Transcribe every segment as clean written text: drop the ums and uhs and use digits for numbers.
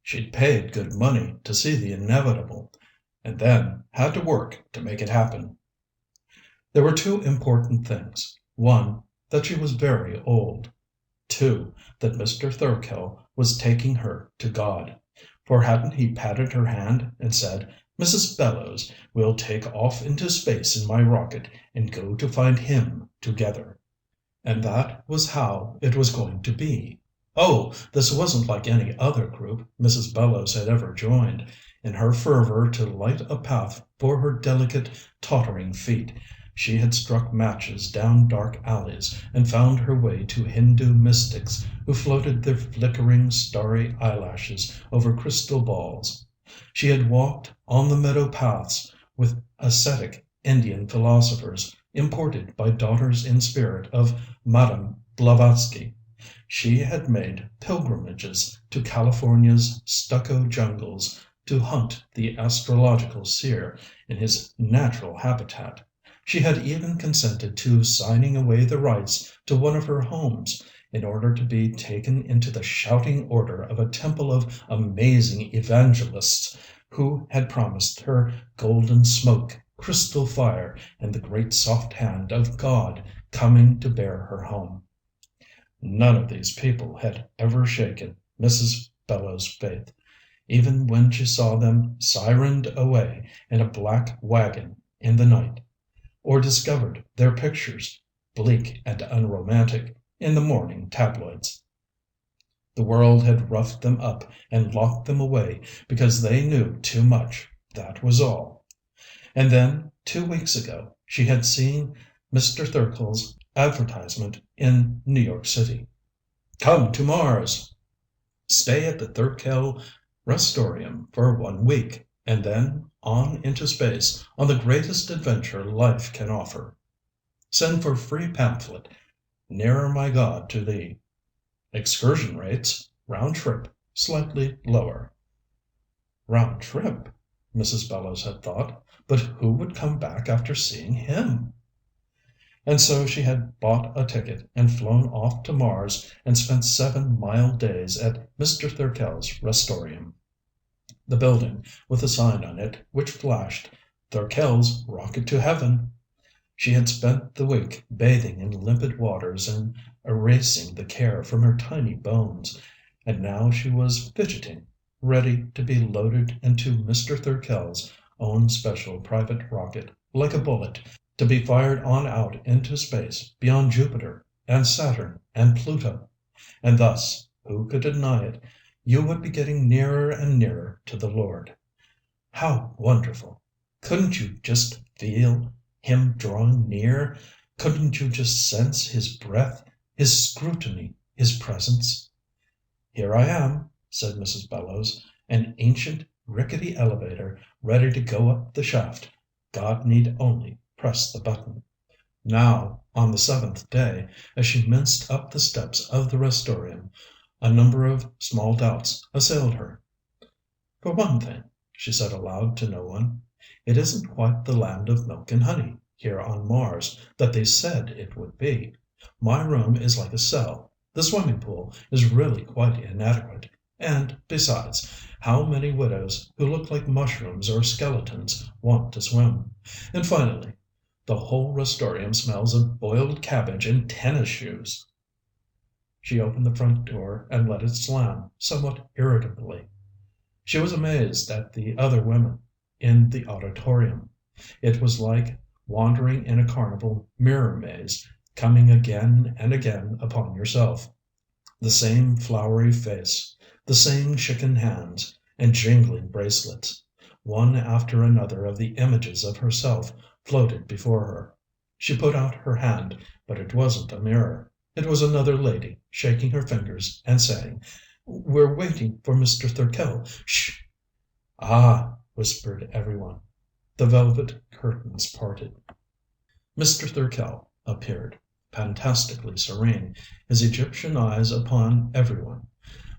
She'd paid good money to see the inevitable, and then had to work to make it happen. There were two important things. One, that she was very old. Two, that Mr. Thurkill was taking her to God. For hadn't he patted her hand and said, "Mrs. Bellows, we'll take off into space in my rocket and go to find Him together." And that was how it was going to be. Oh, this wasn't like any other group Mrs. Bellows had ever joined. In her fervor to light a path for her delicate, tottering feet, she had struck matches down dark alleys and found her way to Hindu mystics who floated their flickering, starry eyelashes over crystal balls. She had walked on the meadow paths with ascetic Indian philosophers imported by daughters in spirit of Madame Blavatsky. She had made pilgrimages to California's stucco jungles to hunt the astrological seer in his natural habitat. She had even consented to signing away the rights to one of her homes in order to be taken into the shouting order of a temple of amazing evangelists who had promised her golden smoke, crystal fire, and the great soft hand of God coming to bear her home. None of these people had ever shaken Mrs. Bellows's faith, even when she saw them sirened away in a black wagon in the night, or discovered their pictures, bleak and unromantic, in the morning tabloids. The world had roughed them up and locked them away because they knew too much, that was all. And then, 2 weeks ago, she had seen Mr. Thurkell's advertisement in New York City. "Come to Mars! Stay at the Thurkell Restorium for 1 week, and then on into space on the greatest adventure life can offer. Send for free pamphlet, Nearer My God to Thee. Excursion rates, round trip, slightly lower." Round trip? Mrs. Bellows had thought. But who would come back after seeing him? And so she had bought a ticket and flown off to Mars and spent 7 mild days at Mr. Thurkell's Restorium, the building with a sign on it which flashed, "Thurkell's Rocket to Heaven." She had spent the week bathing in limpid waters and erasing the care from her tiny bones, and now she was fidgeting, ready to be loaded into Mr. Thurkell's own special private rocket, like a bullet, to be fired on out into space beyond Jupiter and Saturn and Pluto. And thus, who could deny it, you would be getting nearer and nearer to the Lord. How wonderful! Couldn't you just feel Him drawing near? Couldn't you just sense His breath, His scrutiny, His presence? "Here I am," said Mrs. Bellows, "an ancient, rickety elevator ready to go up the shaft. God need only press the button." Now, on the 7th day, as she minced up the steps of the Restorium, a number of small doubts assailed her. "For one thing," she said aloud to no one, "it isn't quite the land of milk and honey, here on Mars, that they said it would be. My room is like a cell. The swimming pool is really quite inadequate. And, besides, how many widows who look like mushrooms or skeletons want to swim? And finally, the whole Restorium smells of boiled cabbage and tennis shoes." She opened the front door and let it slam, somewhat irritably. She was amazed at the other women in the auditorium. It was like wandering in a carnival mirror maze, coming again and again upon yourself. The same flowery face, the same chicken hands and jingling bracelets. One after another of the images of herself floated before her. She put out her hand, but it wasn't a mirror. It was another lady, shaking her fingers and saying, "We're waiting for Mr. Thurkell. Sh!" "Ah!" whispered every one. The velvet curtains parted. Mr. Thurkell appeared, fantastically serene, his Egyptian eyes upon every one.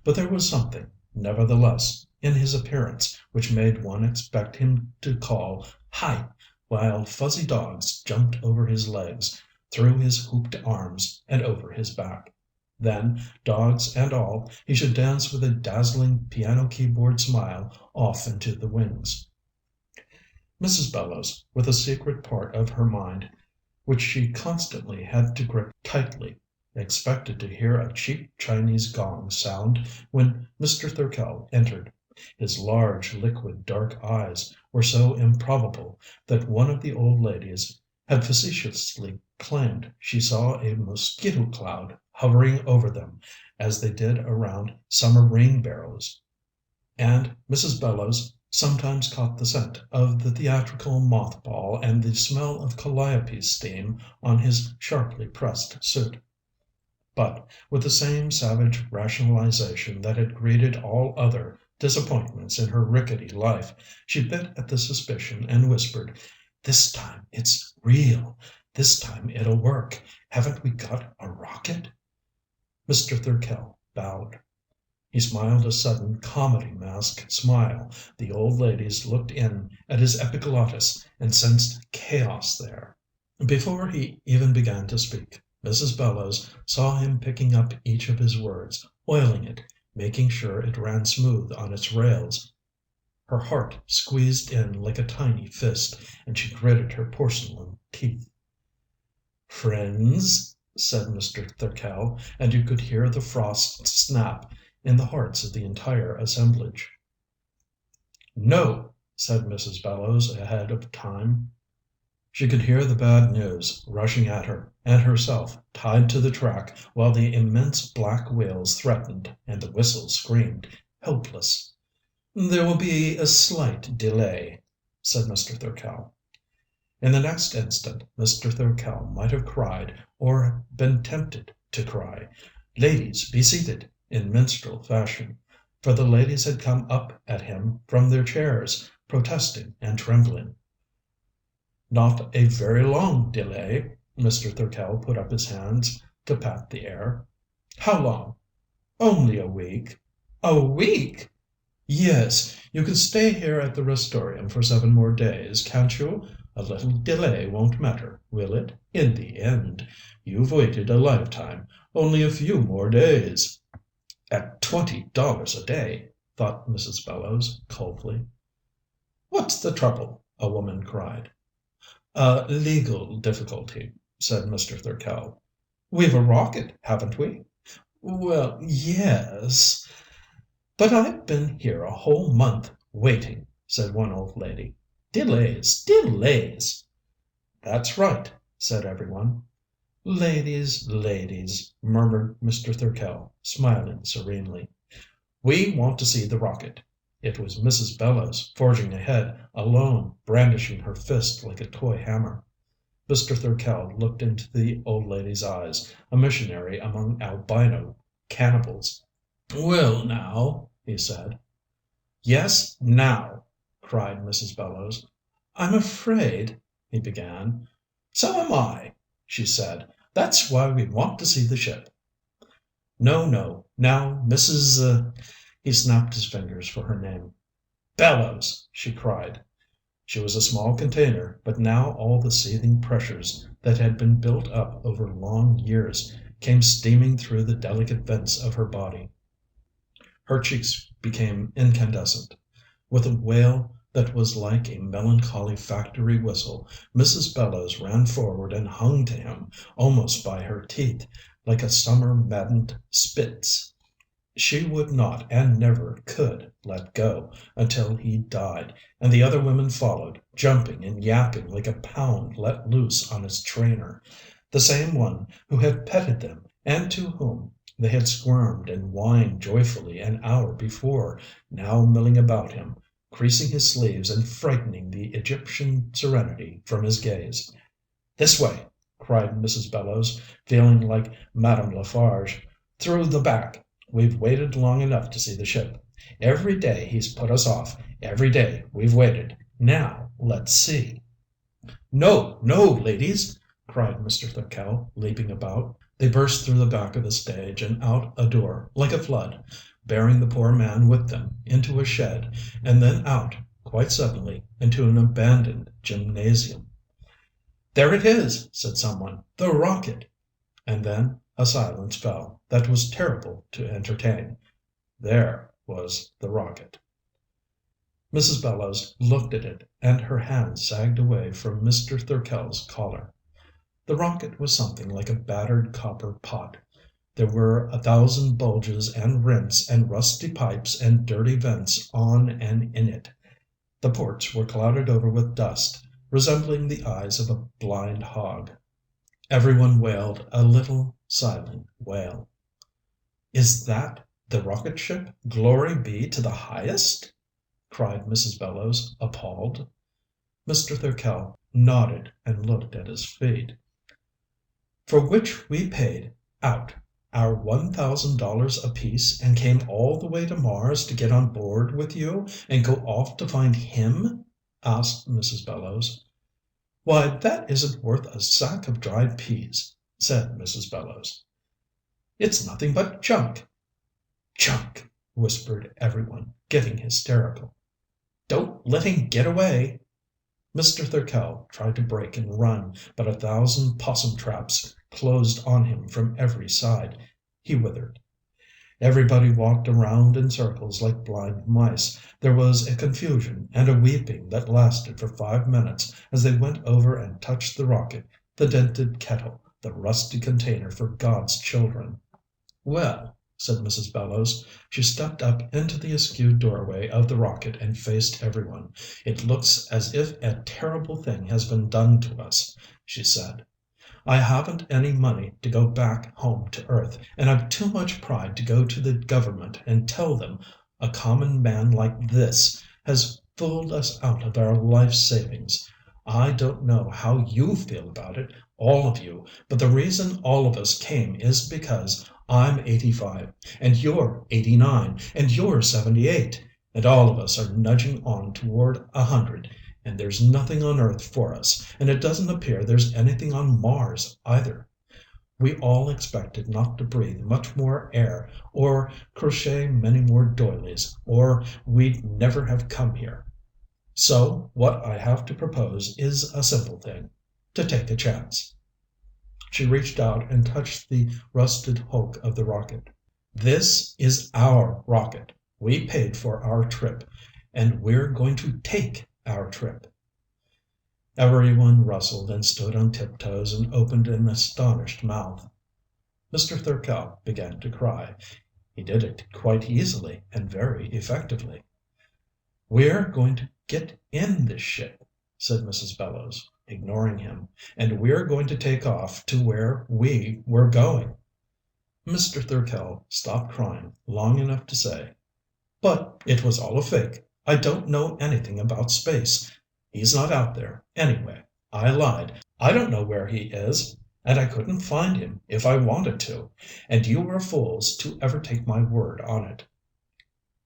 But there was something, nevertheless, in his appearance which made one expect him to call "Hi!" while fuzzy dogs jumped over his legs, through his hooped arms, and over his back. Then, dogs and all, he should dance with a dazzling piano keyboard smile off into the wings. Mrs. Bellows, with a secret part of her mind which she constantly had to grip tightly, expected to hear a cheap Chinese gong sound when Mr. Thirkell entered. His large, liquid, dark eyes were so improbable that one of the old ladies had facetiously claimed she saw a mosquito cloud hovering over them, as they did around summer rain barrows. And Mrs. Bellows sometimes caught the scent of the theatrical moth-ball and the smell of calliope steam on his sharply pressed suit. But with the same savage rationalization that had greeted all other disappointments in her rickety life, she bit at the suspicion and whispered, "This time it's real. This time it'll work. Haven't we got a rocket?" Mr. Thirkell bowed. He smiled a sudden comedy mask smile. The old ladies looked in at his epiglottis and sensed chaos there. Before he even began to speak, Mrs. Bellows saw him picking up each of his words, oiling it, making sure it ran smooth on its rails. Her heart squeezed in like a tiny fist, and she gritted her porcelain teeth. "Friends?" said Mr. Thirkell, and you could hear the frost snap in the hearts of the entire assemblage. "No," said Mrs. Bellows ahead of time. She could hear the bad news rushing at her, and herself tied to the track while the immense black wheels threatened and the whistle screamed, helpless. "There will be a slight delay," said Mr. Thirkell. In the next instant Mr. Thirkell might have cried, or been tempted to cry, "Ladies, be seated," in minstrel fashion, for the ladies had come up at him from their chairs, protesting and trembling. "Not a very long delay." Mr. Thirkell put up his hands to pat the air. "How long?" "Only a week." "A week!" "Yes, you can stay here at the Restorium for 7 more days, can't you? A little delay won't matter, will it, in the end? You've waited a lifetime. Only a few more days." "At $20 a day," thought Mrs. Bellows coldly. "What's the trouble?" a woman cried. "A legal difficulty," said Mr. Thirkell. "We've a rocket, haven't we?" "Well, yes." "But I've been here a whole month waiting," said one old lady. "Delays, delays." "That's right," said every one. "Ladies, ladies," murmured Mr. Thirkell, smiling serenely. "We want to see the rocket." It was Mrs. Bellows, forging ahead, alone, brandishing her fist like a toy hammer. Mr. Thirkell looked into the old lady's eyes, a missionary among albino cannibals. "Well, now," he said. "Yes, now!" cried Mrs. Bellows. "I'm afraid " he began. "So am I," she said. "That's why we want to see the ship." "No, no. Now, Mrs. He snapped his fingers for her name. "Bellows!" she cried. She was a small container, but now all the seething pressures that had been built up over long years came steaming through the delicate vents of her body. Her cheeks became incandescent. With a wail that was like a melancholy factory whistle, Mrs. Bellows ran forward and hung to him, almost by her teeth, like a summer maddened Spitz. She would not and never could let go until he died, and the other women followed, jumping and yapping like a pound let loose on its trainer. The same one who had petted them and to whom they had squirmed and whined joyfully an hour before, now milling about him, creasing his sleeves and frightening the Egyptian serenity from his gaze. "This way!" cried Mrs. Bellows, feeling like Madame Lafarge. "Through the back! We've waited long enough to see the ship. Every day he's put us off. Every day we've waited. Now let's see." "No, no, ladies!" cried Mr. Thirkell, leaping about. They burst through the back of the stage and out a door, like a flood, bearing the poor man with them into a shed, and then out, quite suddenly, into an abandoned gymnasium. "There it is!" said someone. "The rocket!" And then a silence fell that was terrible to entertain. There was the rocket. Mrs. Bellows looked at it, and her hand sagged away from Mr. Thirkell's collar. The rocket was something like a battered copper pot. There were 1,000 bulges and rents and rusty pipes and dirty vents on and in it. The ports were clouded over with dust, resembling the eyes of a blind hog. Everyone wailed a little silent wail. "Is that the rocket ship Glory be to the highest?" cried Mrs. Bellows, appalled. Mr. Thirkell nodded and looked at his feet. "For which we paid out our $1,000 apiece and came all the way to Mars to get on board with you and go off to find him?" asked Mrs. Bellows. "Why, that isn't worth a sack of dried peas," said Mrs. Bellows. "It's nothing but junk." "Junk!" whispered everyone, getting hysterical. "Don't let him get away." Mr. Thirkell tried to break and run, but 1,000 possum traps closed on him from every side. He withered. Everybody walked around in circles like blind mice. There was a confusion and a weeping that lasted for 5 minutes as they went over and touched the rocket, the dented kettle, the rusty container for God's children. "Well," said Mrs. Bellows. She stepped up into the askew doorway of the rocket and faced everyone. "It looks as if a terrible thing has been done to us," she said. "I haven't any money to go back home to Earth, and I've too much pride to go to the government and tell them a common man like this has fooled us out of our life savings. I don't know how you feel about it, all of you, but the reason all of us came is because I'm 85, and you're 89, and you're 78, and all of us are nudging on toward 100, and there's nothing on Earth for us, and it doesn't appear there's anything on Mars either. We all expected not to breathe much more air, or crochet many more doilies, or we'd never have come here. So what I have to propose is a simple thing to take a chance." She reached out and touched the rusted hulk of the rocket. "This is our rocket. We paid for our trip, and we're going to take our trip." Everyone rustled and stood on tiptoes and opened an astonished mouth. Mr. Thirkell began to cry. He did it quite easily and very effectively. "We're going to get in this ship," said Mrs. Bellows, ignoring him, "and we're going to take off to where we were going." Mr. Thirkell stopped crying long enough to say, "But it was all a fake. I don't know anything about space. He's not out there, anyway. I lied. I don't know where he is, and I couldn't find him if I wanted to. And you were fools to ever take my word on it."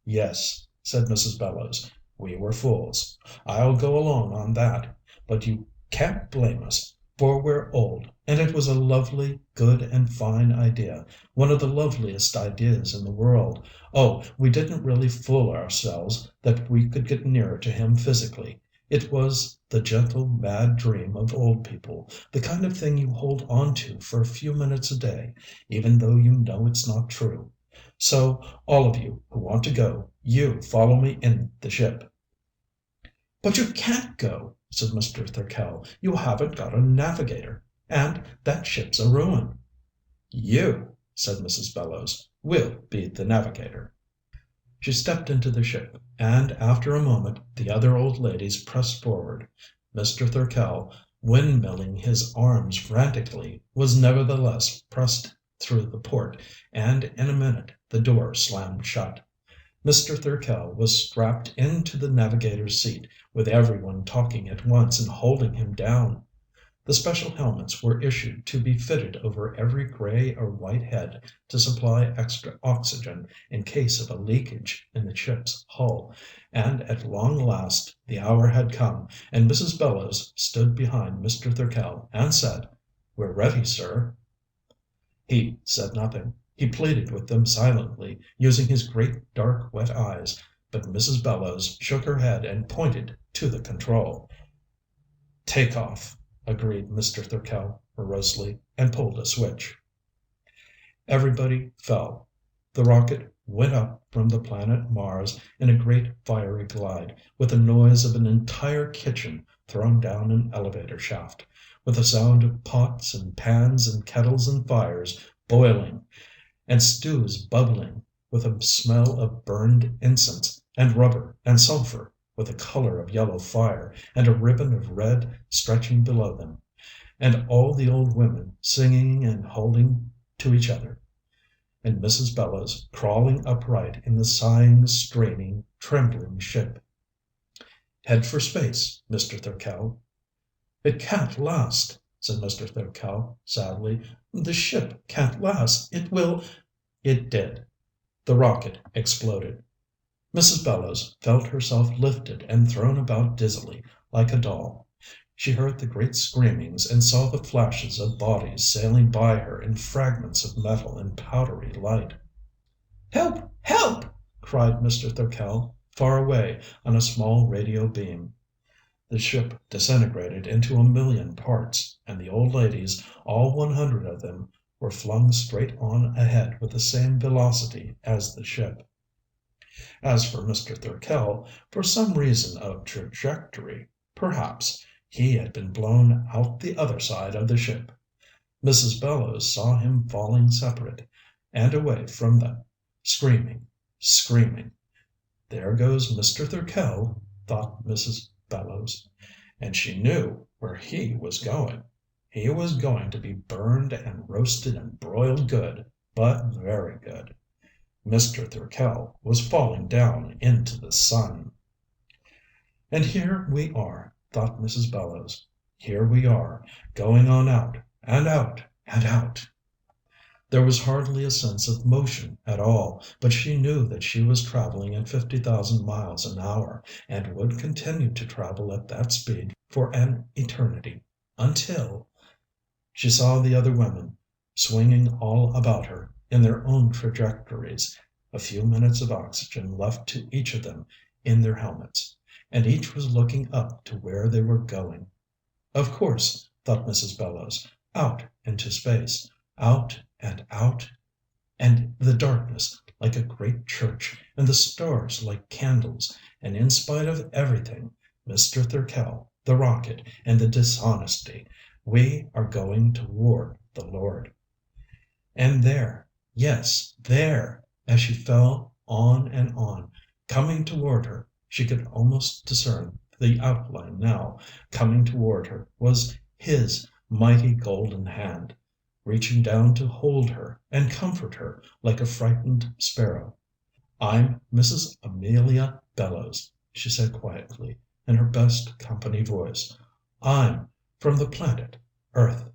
"Yes," said Mrs. Bellows, "we were fools. I'll go along on that. But you can't blame us, for we're old, and it was a lovely, good and fine idea, one of the loveliest ideas in the world. Oh, we didn't really fool ourselves that we could get nearer to him physically. It was the gentle, mad dream of old people, the kind of thing you hold on to for a few minutes a day, even though you know it's not true. So, all of you who want to go, you follow me in the ship." "But you can't go," said Mr. Thirkell. "You haven't got a navigator, and that ship's a ruin." "You," said Mrs. Bellows, "will be the navigator." She stepped into the ship, and after a moment the other old ladies pressed forward. Mr. Thirkell, windmilling his arms frantically, was nevertheless pressed through the port, and in a minute the door slammed shut. Mr. Thirkell was strapped into the navigator's seat, with everyone talking at once and holding him down. The special helmets were issued to be fitted over every gray or white head to supply extra oxygen in case of a leakage in the ship's hull, and at long last the hour had come, and Mrs. Bellows stood behind Mr. Thirkell and said, "We're ready, sir." He said nothing. He pleaded with them silently, using his great dark wet eyes, but Mrs. Bellows shook her head and pointed to the control. "Take off," agreed Mr. Thirkell morosely, and pulled a switch. Everybody fell. The rocket went up from the planet Mars in a great fiery glide, with the noise of an entire kitchen thrown down an elevator shaft, with the sound of pots and pans and kettles and fires boiling and stews bubbling, with a smell of burned incense and rubber and sulfur, with the color of yellow fire, and a ribbon of red stretching below them, and all the old women singing and holding to each other, and Mrs. Bellows crawling upright in the sighing, straining, trembling ship. "Head for space, Mr. Thirkell." "It can't last," said Mr. Thirkell sadly. "The ship can't last. It will—" It did. The rocket exploded. Mrs. Bellows felt herself lifted and thrown about dizzily, like a doll. She heard the great screamings and saw the flashes of bodies sailing by her in fragments of metal and powdery light. "Help! Help!" cried Mr. Thirkell, far away on a small radio beam. The ship disintegrated into a million parts, and the old ladies, all 100 of them, were flung straight on ahead with the same velocity as the ship. As for Mr. Thirkell, for some reason of trajectory, perhaps, he had been blown out the other side of the ship. Mrs. Bellows saw him falling separate and away from them, screaming, screaming. "There goes Mr. Thirkell," thought Mrs. Bellows, and she knew where he was going. He was going to be burned and roasted and broiled good, but very good. Mr. Thirkell was falling down into the sun. "And here we are," thought Mrs. Bellows. "Here we are, going on out, and out, and out." There was hardly a sense of motion at all, but she knew that she was traveling at 50,000 miles an hour, and would continue to travel at that speed for an eternity, until— She saw the other women swinging all about her in their own trajectories, a few minutes of oxygen left to each of them in their helmets, and each was looking up to where they were going. Of course, thought Mrs. Bellows, out into space, out and out, and the darkness like a great church, and the stars like candles, and in spite of everything, Mr. Thirkell, the rocket, and the dishonesty, we are going toward the Lord. And there, yes, there, as she fell on and on, coming toward her, she could almost discern the outline now, coming toward her was his mighty golden hand, reaching down to hold her and comfort her like a frightened sparrow. "I'm Mrs. Amelia Bellows," she said quietly, in her best company voice. "I'm from the planet Earth."